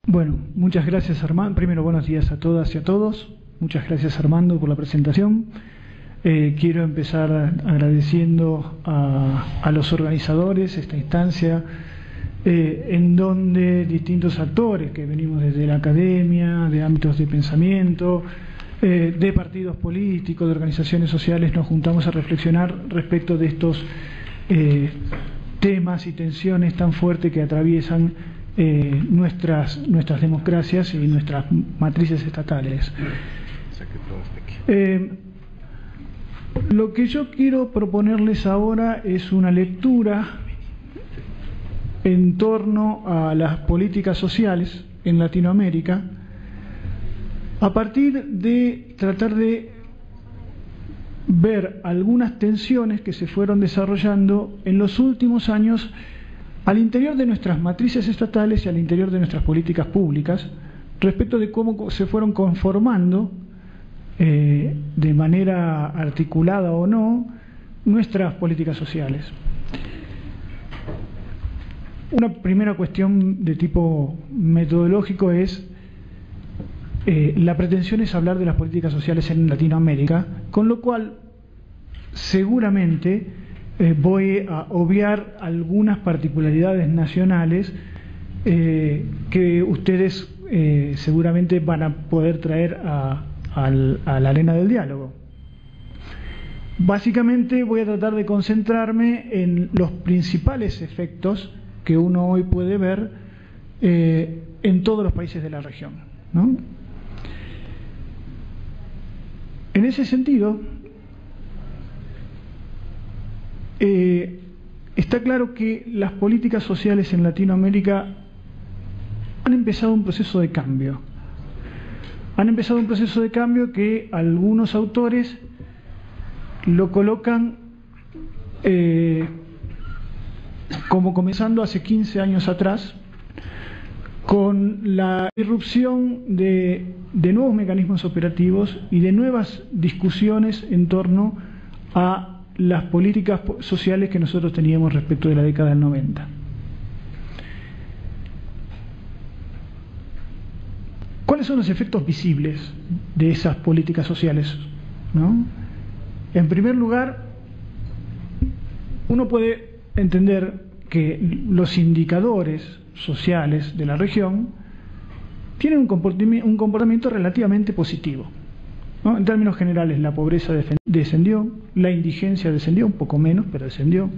Bueno, muchas gracias, Armando. Primero, buenos días a todas y a todos. Muchas gracias, Armando, por la presentación. Quiero empezar agradeciendo a los organizadores esta instancia, en donde distintos actores que venimos desde la academia, de ámbitos de pensamiento, de partidos políticos, de organizaciones sociales, nos juntamos a reflexionar respecto de estos temas y tensiones tan fuertes que atraviesan nuestras democracias y nuestras matrices estatales. Lo que yo quiero proponerles ahora es una lectura en torno a las políticas sociales en Latinoamérica, a partir de tratar de ver algunas tensiones que se fueron desarrollando en los últimos años al interior de nuestras matrices estatales y al interior de nuestras políticas públicas, respecto de cómo se fueron conformando de manera articulada o no nuestras políticas sociales. Una primera cuestión de tipo metodológico es la pretensión es hablar de las políticas sociales en Latinoamérica, con lo cual seguramente voy a obviar algunas particularidades nacionales que ustedes seguramente van a poder traer a la arena del diálogo. Básicamente voy a tratar de concentrarme en los principales efectos que uno hoy puede ver en todos los países de la región, ¿no? En ese sentido, está claro que las políticas sociales en Latinoamérica han empezado un proceso de cambio. Han empezado un proceso de cambio que algunos autores lo colocan como comenzando hace 15 años atrás, con la irrupción de nuevos mecanismos operativos y de nuevas discusiones en torno a las políticas sociales que nosotros teníamos respecto de la década del 90. ¿Cuáles son los efectos visibles de esas políticas sociales, ¿no? En primer lugar, uno puede entender que los indicadores sociales de la región tienen un comportamiento relativamente positivo, ¿no? En términos generales, la pobreza descendió, la indigencia descendió, un poco menos, pero descendió.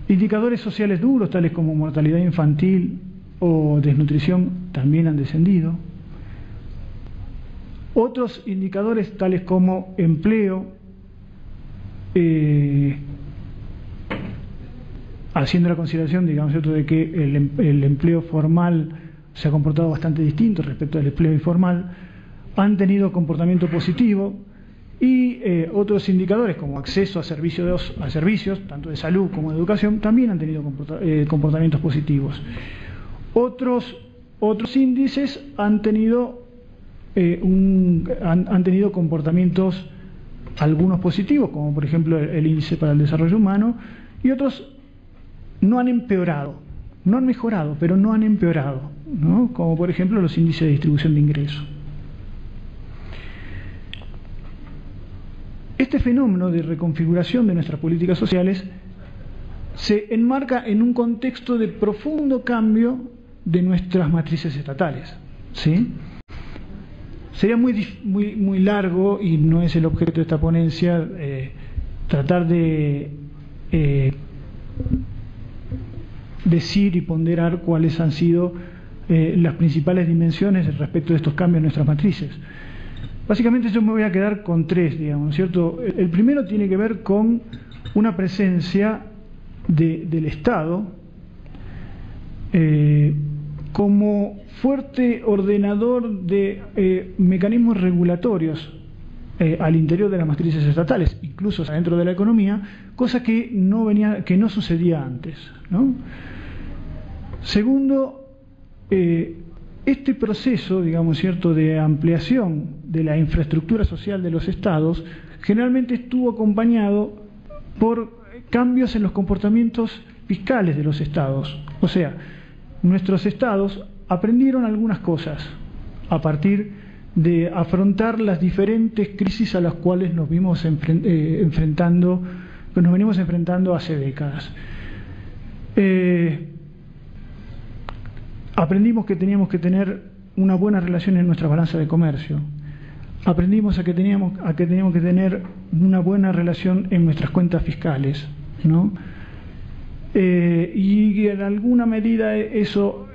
Indicadores sociales duros, tales como mortalidad infantil o desnutrición, también han descendido. Otros indicadores, tales como empleo, haciendo la consideración, digamos, ¿cierto?, de que el empleo formal se ha comportado bastante distinto respecto al empleo informal, han tenido comportamiento positivo, y otros indicadores como acceso a servicios, tanto de salud como de educación, también han tenido comportamientos positivos. Otros índices han tenido comportamientos, algunos positivos, como por ejemplo el índice para el desarrollo humano, y otros no han empeorado, no han mejorado, pero no han empeorado, ¿no? Como por ejemplo los índices de distribución de ingresos. Este fenómeno de reconfiguración de nuestras políticas sociales se enmarca en un contexto de profundo cambio de nuestras matrices estatales, ¿sí? Sería muy largo, y no es el objeto de esta ponencia, tratar de decir y ponderar cuáles han sido las principales dimensiones respecto de estos cambios en nuestras matrices. Básicamente yo me voy a quedar con tres, digamos, ¿cierto? El primero tiene que ver con una presencia del Estado como fuerte ordenador de mecanismos regulatorios al interior de las matrices estatales, incluso dentro de la economía, cosa que no sucedía antes, ¿no? Segundo, este proceso, digamos, ¿cierto?, de ampliación de la infraestructura social de los estados generalmente estuvo acompañado por cambios en los comportamientos fiscales de los estados. O sea, nuestros estados aprendieron algunas cosas a partir de afrontar las diferentes crisis a las cuales nos venimos enfrentando hace décadas. Aprendimos que teníamos que tener una buena relación en nuestra balanza de comercio. Aprendimos a que teníamos que tener una buena relación en nuestras cuentas fiscales, ¿no? Y en alguna medida eso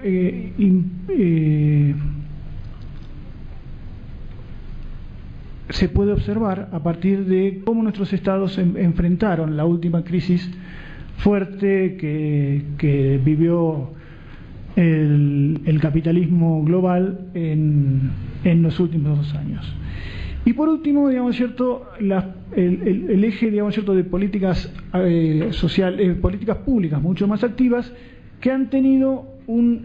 se puede observar a partir de cómo nuestros estados enfrentaron la última crisis fuerte que vivió el capitalismo global en los últimos 2 años. Y por último, digamos, ¿cierto?, el eje, digamos, ¿cierto?, de políticas políticas públicas mucho más activas que han tenido un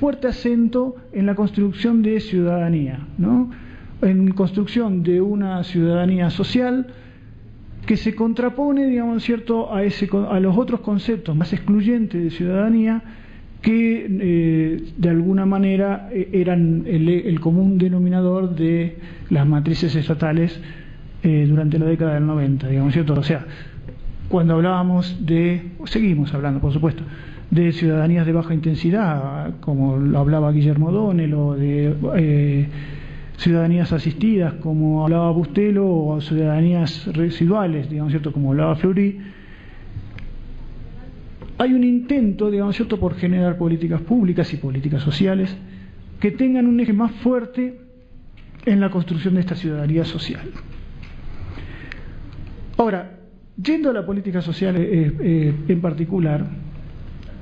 fuerte acento en la construcción de ciudadanía, ¿no? En construcción de una ciudadanía social que se contrapone, digamos, ¿cierto?, a los otros conceptos más excluyentes de ciudadanía que de alguna manera eran el común denominador de las matrices estatales durante la década del 90, digamos, ¿cierto? O sea, cuando hablábamos seguimos hablando, por supuesto, de ciudadanías de baja intensidad, como lo hablaba Guillermo O'Donnell, o de ciudadanías asistidas, como hablaba Bustelo, o ciudadanías residuales, digamos, ¿cierto?, como hablaba Fleury. Hay un intento, digamos, ¿cierto?, por generar políticas públicas y políticas sociales que tengan un eje más fuerte en la construcción de esta ciudadanía social. Ahora, yendo a la política social en particular,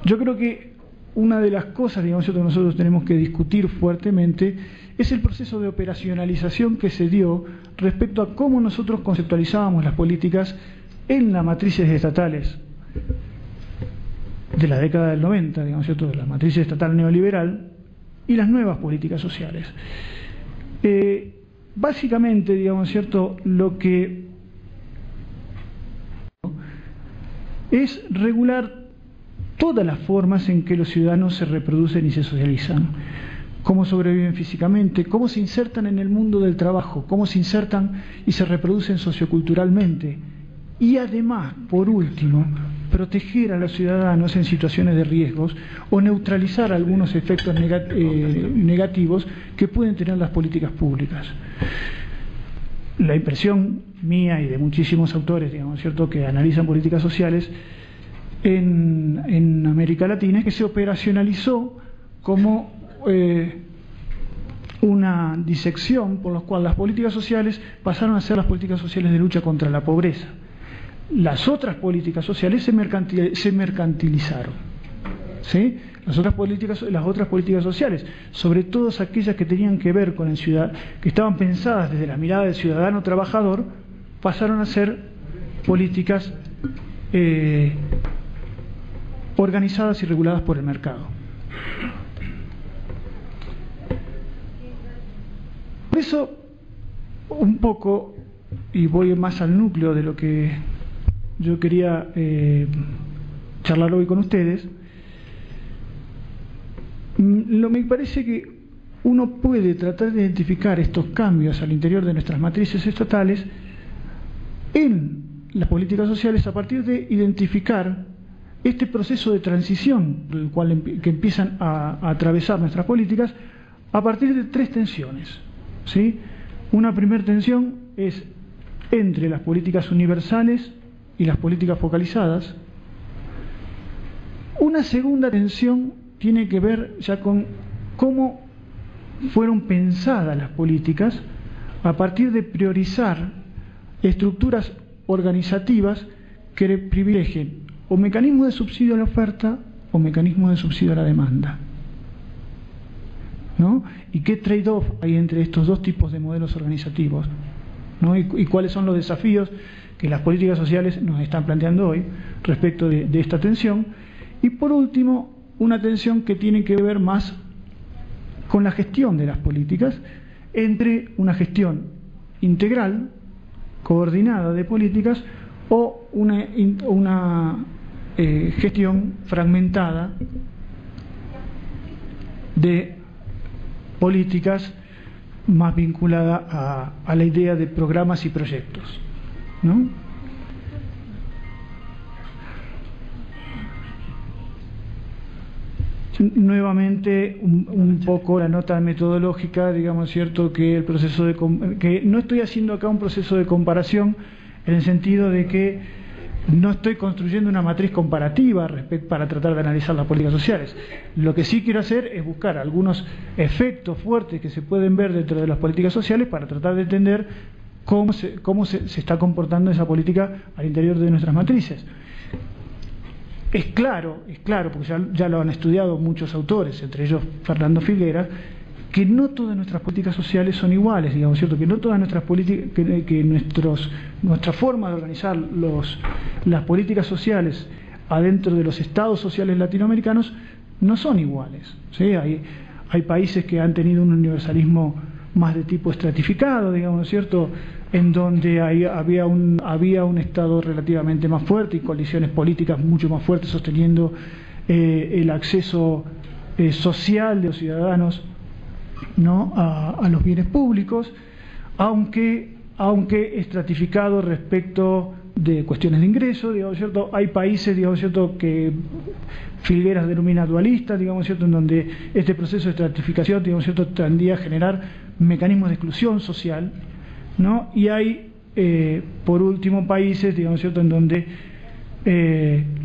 yo creo que una de las cosas, digamos, ¿cierto?, que nosotros tenemos que discutir fuertemente es el proceso de operacionalización que se dio respecto a cómo nosotros conceptualizábamos las políticas en las matrices estatales de la década del 90, digamos, ¿cierto?, de la matriz estatal neoliberal y las nuevas políticas sociales. Básicamente, digamos, ¿cierto?, lo que es regular todas las formas en que los ciudadanos se reproducen y se socializan, cómo sobreviven físicamente, cómo se insertan en el mundo del trabajo, cómo se insertan y se reproducen socioculturalmente, y además, por último, proteger a los ciudadanos en situaciones de riesgos o neutralizar algunos efectos negativos que pueden tener las políticas públicas. La impresión mía y de muchísimos autores, digamos, ¿cierto?, que analizan políticas sociales en América Latina es que se operacionalizó como una disección por la cual las políticas sociales pasaron a ser las políticas sociales de lucha contra la pobreza. Las otras políticas sociales se mercantilizaron, ¿sí? Las otras políticas sociales, sobre todo aquellas que tenían que ver con que estaban pensadas desde la mirada del ciudadano trabajador, pasaron a ser políticas organizadas y reguladas por el mercado. Por eso, un poco, y voy más al núcleo de lo que yo quería charlar hoy con ustedes, me parece que uno puede tratar de identificar estos cambios al interior de nuestras matrices estatales en las políticas sociales a partir de identificar este proceso de transición que empiezan a atravesar nuestras políticas a partir de 3 tensiones, ¿sí? Una primera tensión es entre las políticas universales y las políticas focalizadas. Una segunda tensión tiene que ver ya con cómo fueron pensadas las políticas a partir de priorizar estructuras organizativas que privilegien o mecanismos de subsidio a la oferta o mecanismos de subsidio a la demanda, ¿no? Y qué trade-off hay entre estos dos tipos de modelos organizativos, ¿no? Y cuáles son los desafíos que las políticas sociales nos están planteando hoy respecto de esta tensión. Y por último, una tensión que tiene que ver más con la gestión de las políticas, entre una gestión integral, coordinada de políticas, o una gestión fragmentada de políticas más vinculada a la idea de programas y proyectos, ¿no? Nuevamente un poco la nota metodológica, digamos, cierto, que el proceso que no estoy haciendo acá un proceso de comparación en el sentido de que no estoy construyendo una matriz comparativa para tratar de analizar las políticas sociales. Lo que sí quiero hacer es buscar algunos efectos fuertes que se pueden ver dentro de las políticas sociales para tratar de entender cómo se está comportando esa política al interior de nuestras matrices. Es claro, porque ya lo han estudiado muchos autores, entre ellos Fernando Figueras, que no todas nuestras políticas sociales son iguales, digamos, ¿cierto? Que no todas nuestras políticas, nuestra forma de organizar las políticas sociales adentro de los estados sociales latinoamericanos no son iguales, ¿sí? Hay países que han tenido un universalismo más de tipo estratificado, digamos, ¿cierto?, en donde había un Estado relativamente más fuerte y coaliciones políticas mucho más fuertes sosteniendo el acceso social de los ciudadanos, ¿no?, a los bienes públicos, aunque estratificado respecto de cuestiones de ingreso, digamos, ¿cierto? Hay países, digamos, ¿cierto?, que Figueras denomina dualistas, digamos, ¿cierto?, en donde este proceso de estratificación, digamos, ¿cierto?, tendía a generar mecanismos de exclusión social, ¿no? Y hay, por último, países, digamos, ¿cierto?, en donde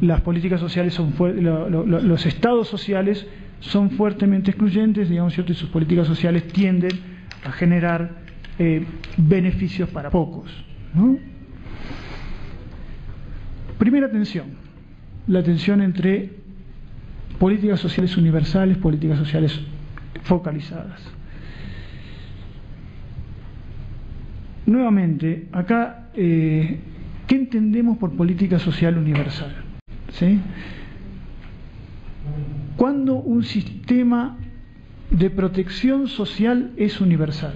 las políticas sociales son los estados sociales son fuertemente excluyentes, digamos, ¿cierto?, y sus políticas sociales tienden a generar beneficios para pocos, ¿no? Primera tensión, la tensión entre políticas sociales universales, políticas sociales focalizadas. Nuevamente, acá, ¿qué entendemos por política social universal? ¿Sí? ¿Cuándo un sistema de protección social es universal?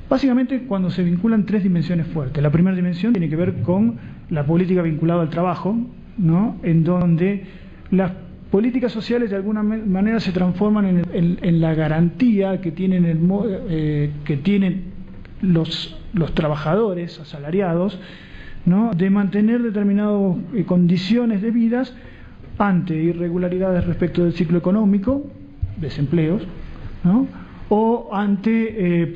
Básicamente cuando se vinculan tres dimensiones fuertes. La primera dimensión tiene que ver con la política vinculada al trabajo, ¿no?, en donde las políticas sociales de alguna manera se transforman en la garantía que tienen, los trabajadores asalariados, ¿no?, de mantener determinadas condiciones de vidas ante irregularidades respecto del ciclo económico, desempleos, ¿no?, o ante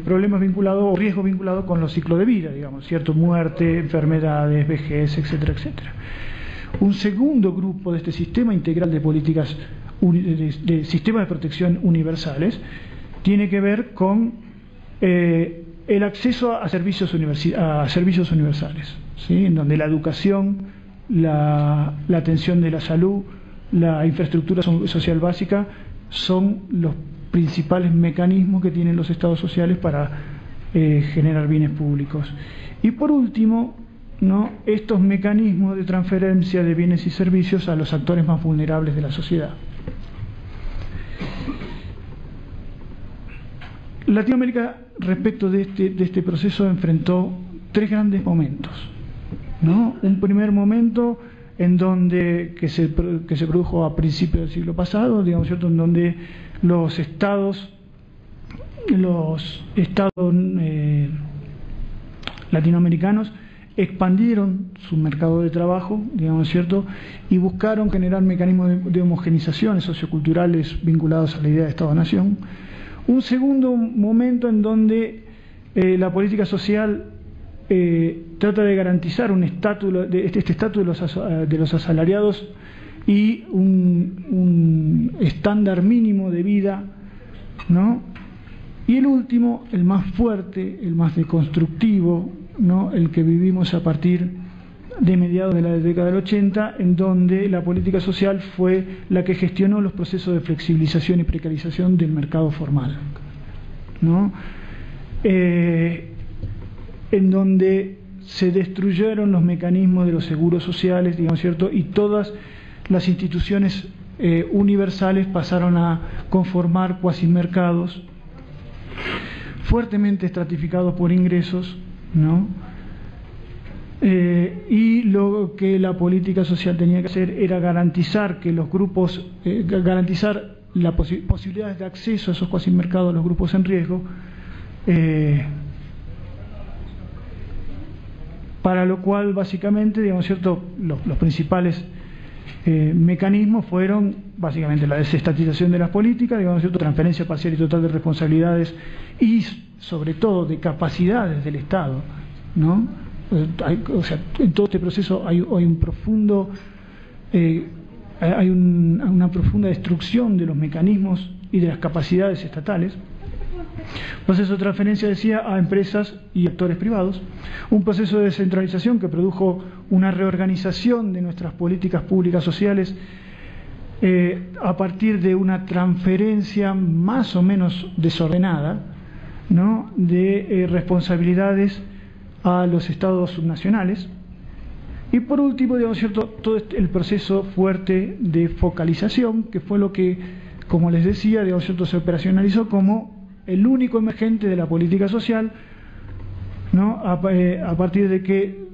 problemas vinculados o riesgos vinculados con los ciclos de vida, digamos, ¿cierto?, muerte, enfermedades, vejez, etcétera, etcétera. Un segundo grupo de este sistema integral de políticas, de sistemas de protección universales, tiene que ver con el acceso a servicios universales, ¿sí?, en donde la educación, la atención de la salud, la infraestructura social básica son los principales mecanismos que tienen los estados sociales para generar bienes públicos. Y por último, ¿no?, estos mecanismos de transferencia de bienes y servicios a los actores más vulnerables de la sociedad. Latinoamérica, respecto de este proceso, enfrentó tres grandes momentos, ¿no? Un primer momento en donde que se produjo a principios del siglo pasado, digamos, ¿cierto?, en donde los estados latinoamericanos expandieron su mercado de trabajo, digamos, ¿cierto?, y buscaron generar mecanismos de homogenización socioculturales vinculados a la idea de Estado-Nación. Un segundo momento en donde la política social trata de garantizar este estatus de los asalariados y un estándar mínimo de vida, ¿no? Y el último, el más fuerte, el más deconstructivo, ¿no?, el que vivimos a partir de mediados de la década del 80, en donde la política social fue la que gestionó los procesos de flexibilización y precarización del mercado formal, ¿no?, en donde se destruyeron los mecanismos de los seguros sociales, digamos, ¿cierto?, y todas las instituciones universales pasaron a conformar cuasimercados fuertemente estratificados por ingresos, ¿no? Y lo que la política social tenía que hacer era garantizar que los grupos, garantizar las posibilidades de acceso a esos cuasimercados a los grupos en riesgo, para lo cual básicamente, digamos, ¿cierto?, los principales mecanismos fueron básicamente la desestatización de las políticas, digamos, ¿cierto?, transferencia parcial y total de responsabilidades y sobre todo de capacidades del Estado, ¿no? O sea, en todo este proceso hay un profundo una profunda destrucción de los mecanismos y de las capacidades estatales. Proceso de transferencia, decía, a empresas y actores privados. Un proceso de descentralización que produjo una reorganización de nuestras políticas públicas sociales a partir de una transferencia más o menos desordenada, ¿no?, de responsabilidades a los estados subnacionales. Y por último, digamos, ¿cierto?, todo el proceso fuerte de focalización, que fue lo que, como les decía, digamos, ¿cierto?, se operacionalizó como el único emergente de la política social, ¿no?, a partir de que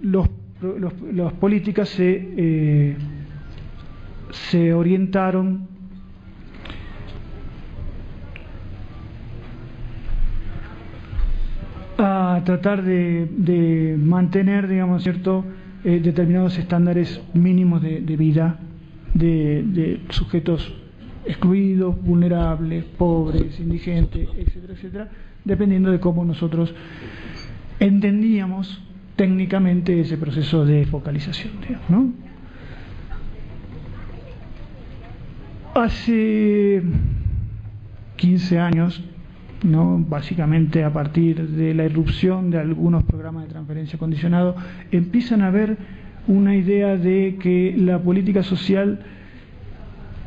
las políticas se orientaron a tratar de mantener, digamos, ¿cierto?, determinados estándares mínimos de vida de sujetos excluidos, vulnerables, pobres, indigentes, etcétera, etcétera, dependiendo de cómo nosotros entendíamos técnicamente ese proceso de focalización, digamos, ¿no? Hace 15 años, ¿no?, básicamente a partir de la irrupción de algunos programas de transferencia condicionado, empiezan a haber una idea de que la política social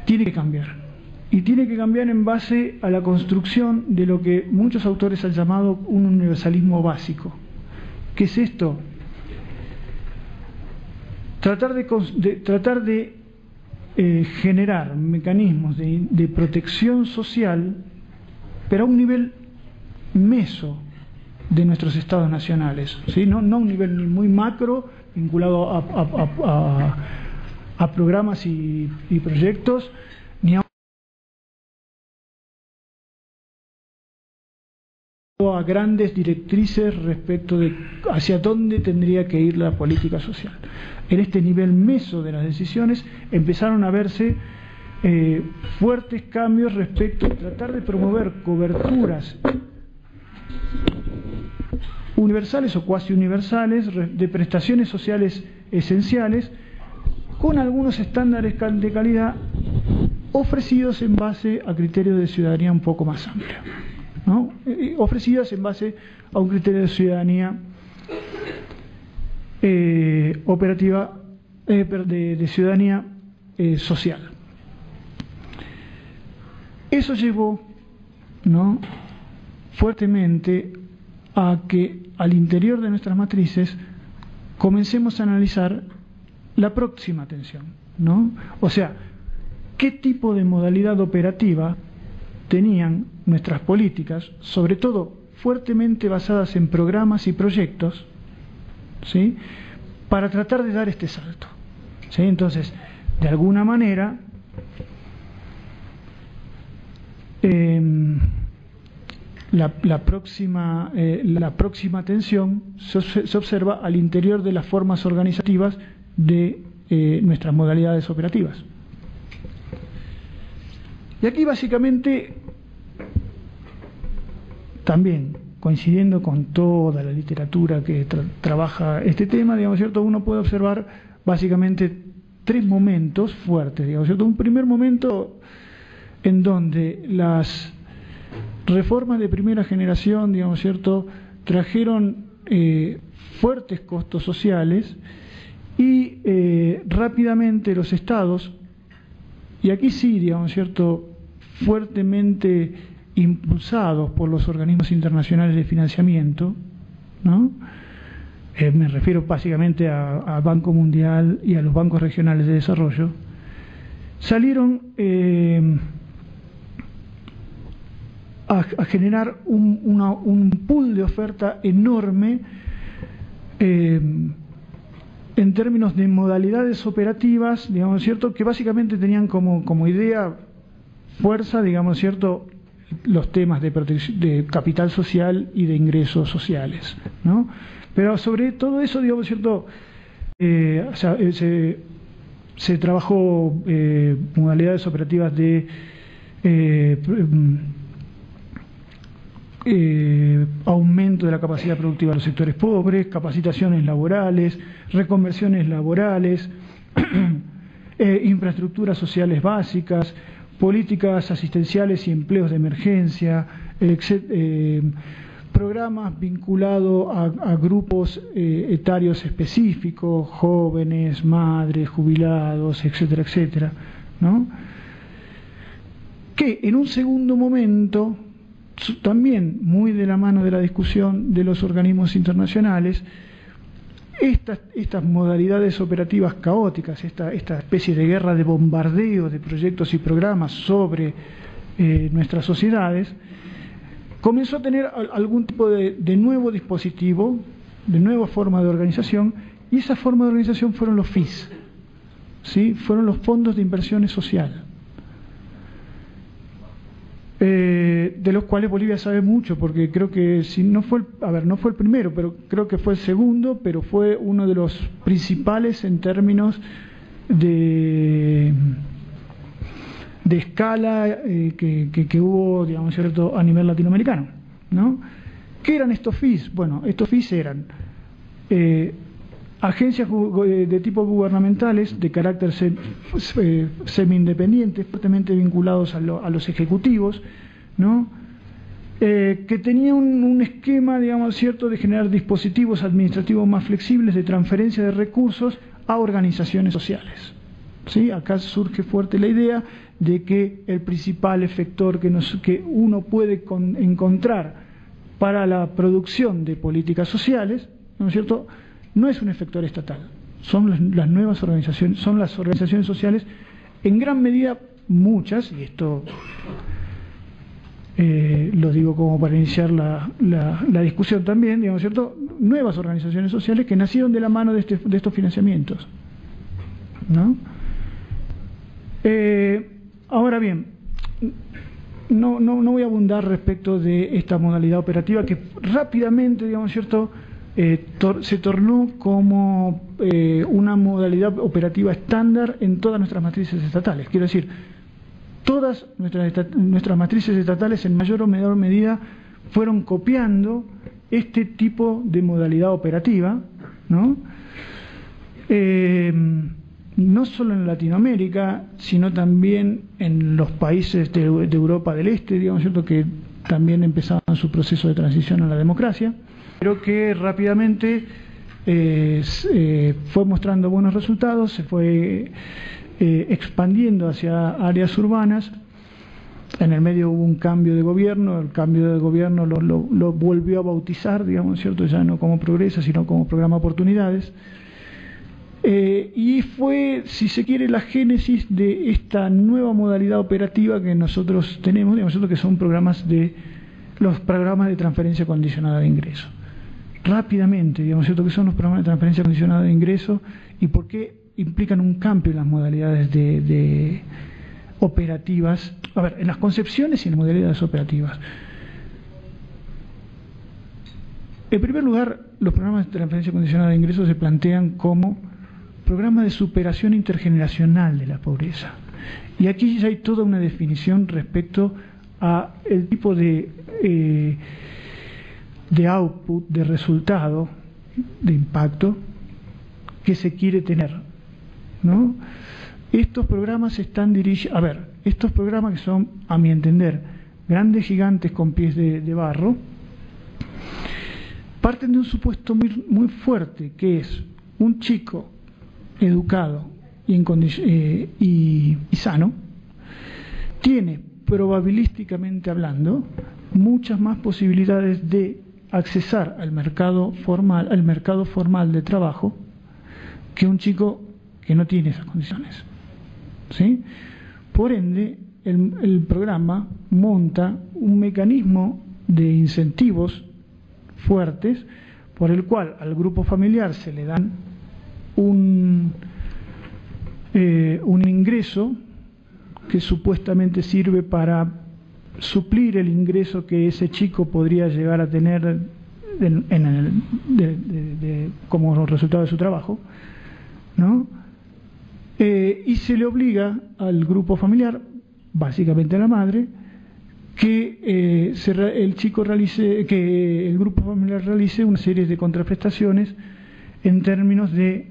tiene que cambiar. Y tiene que cambiar en base a la construcción de lo que muchos autores han llamado un universalismo básico. ¿Qué es esto? Tratar de generar mecanismos de protección social, pero a un nivel meso de nuestros estados nacionales, ¿sí? No un nivel ni muy macro, vinculado a programas y proyectos, ni a grandes directrices respecto de hacia dónde tendría que ir la política social. En este nivel meso de las decisiones empezaron a verse fuertes cambios respecto a tratar de promover coberturas universales o cuasi universales de prestaciones sociales esenciales con algunos estándares de calidad ofrecidos en base a criterios de ciudadanía un poco más amplio, ¿no? Ofrecidas en base a un criterio de ciudadanía operativa, de ciudadanía social. Eso llevó, ¿no?, fuertemente a que al interior de nuestras matrices comencemos a analizar la próxima tensión, ¿no? O sea, ¿qué tipo de modalidad operativa tenían nuestras políticas, sobre todo fuertemente basadas en programas y proyectos, ¿sí?, para tratar de dar este salto, ¿sí? Entonces, de alguna manera, la próxima tensión se observa al interior de las formas organizativas de nuestras modalidades operativas. Y aquí básicamente, también coincidiendo con toda la literatura que trabaja este tema, digamos, ¿cierto?, uno puede observar básicamente tres momentos fuertes, digamos, ¿cierto? Un primer momento en donde las reformas de primera generación, digamos, ¿cierto?, trajeron fuertes costos sociales y rápidamente los estados, y aquí sí, digamos, ¿cierto?, fuertemente impulsados por los organismos internacionales de financiamiento, ¿no? Me refiero básicamente al Banco Mundial y a los bancos regionales de desarrollo, salieron a generar un pool de oferta enorme en términos de modalidades operativas, digamos, ¿cierto?, que básicamente tenían como idea fuerza, digamos, ¿cierto?, los temas de capital social y de ingresos sociales, ¿no? Pero sobre todo eso, digamos, ¿cierto?, se trabajó modalidades operativas de aumento de la capacidad productiva de los sectores pobres, capacitaciones laborales, reconversiones laborales, infraestructuras sociales básicas, políticas asistenciales y empleos de emergencia, programas vinculados a grupos etarios específicos, jóvenes, madres, jubilados, etcétera, etcétera, ¿no? Que en un segundo momento, también muy de la mano de la discusión de los organismos internacionales, estas modalidades operativas caóticas, esta especie de guerra de bombardeo de proyectos y programas sobre nuestras sociedades, comenzó a tener algún tipo de nuevo dispositivo, de nueva forma de organización, y esa forma de organización fueron los FIS, ¿sí? Fueron los fondos de inversión social, de los cuales Bolivia sabe mucho, porque creo que si no fue no fue el primero, pero creo que fue el segundo, pero fue uno de los principales en términos de escala que hubo, digamos, ¿cierto?, a nivel latinoamericano, ¿no? ¿Qué eran estos FIS? Bueno, estos FIS eran agencias de tipo gubernamentales de carácter semi-independientes, fuertemente vinculados a los ejecutivos, ¿no? Que tenían un esquema, digamos, cierto, de generar dispositivos administrativos más flexibles de transferencia de recursos a organizaciones sociales, ¿sí? Acá surge fuerte la idea de que el principal efector que uno puede encontrar para la producción de políticas sociales, ¿no es cierto?, no es un efector estatal, son las nuevas organizaciones, son las organizaciones sociales, en gran medida muchas, y esto lo digo como para iniciar la discusión también, digamos, ¿cierto?, nuevas organizaciones sociales que nacieron de la mano de estos financiamientos, ¿no? Ahora bien, no voy a abundar respecto de esta modalidad operativa que rápidamente, digamos, ¿cierto?, se tornó como una modalidad operativa estándar en todas nuestras matrices estatales. Quiero decir, todas nuestras matrices estatales en mayor o menor medida fueron copiando este tipo de modalidad operativa, ¿no? No solo en Latinoamérica, sino también en los países de Europa del Este, digamos, ¿cierto?, que también empezaban su proceso de transición a la democracia, pero que rápidamente fue mostrando buenos resultados, se fue expandiendo hacia áreas urbanas. En el medio hubo un cambio de gobierno, el cambio de gobierno lo volvió a bautizar, digamos, ¿cierto?, ya no como Progresa, sino como Programa Oportunidades. Y fue, si se quiere, la génesis de esta nueva modalidad operativa que nosotros tenemos, digamos, que son los programas de transferencia condicionada de ingreso. Rápidamente, digamos, ¿cierto?, que son los programas de transferencia condicionada de ingreso y por qué implican un cambio en las modalidades de operativas, en las concepciones y en las modalidades operativas. En primer lugar, los programas de transferencia condicionada de ingresos se plantean como programas de superación intergeneracional de la pobreza. Y aquí ya hay toda una definición respecto a el tipo de output, de resultado, de impacto que se quiere tener, ¿no? Estos programas están dirigidos, estos programas que son, a mi entender, grandes gigantes con pies de barro, parten de un supuesto muy fuerte, que es un chico educado y sano, tiene, probabilísticamente hablando, muchas más posibilidades de accesar al mercado formal de trabajo que un chico que no tiene esas condiciones, ¿sí? Por ende, el programa monta un mecanismo de incentivos fuertes por el cual al grupo familiar se le dan un ingreso que supuestamente sirve para suplir el ingreso que ese chico podría llegar a tener como resultado de su trabajo, ¿no? Y se le obliga al grupo familiar, básicamente a la madre, que el grupo familiar realice una serie de contraprestaciones en términos de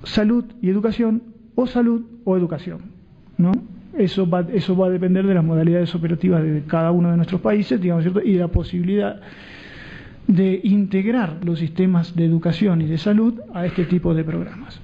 salud y educación, o salud o educación, ¿no? Eso va a depender de las modalidades operativas de cada uno de nuestros países, digamos, ¿cierto? Y de la posibilidad de integrar los sistemas de educación y de salud a este tipo de programas.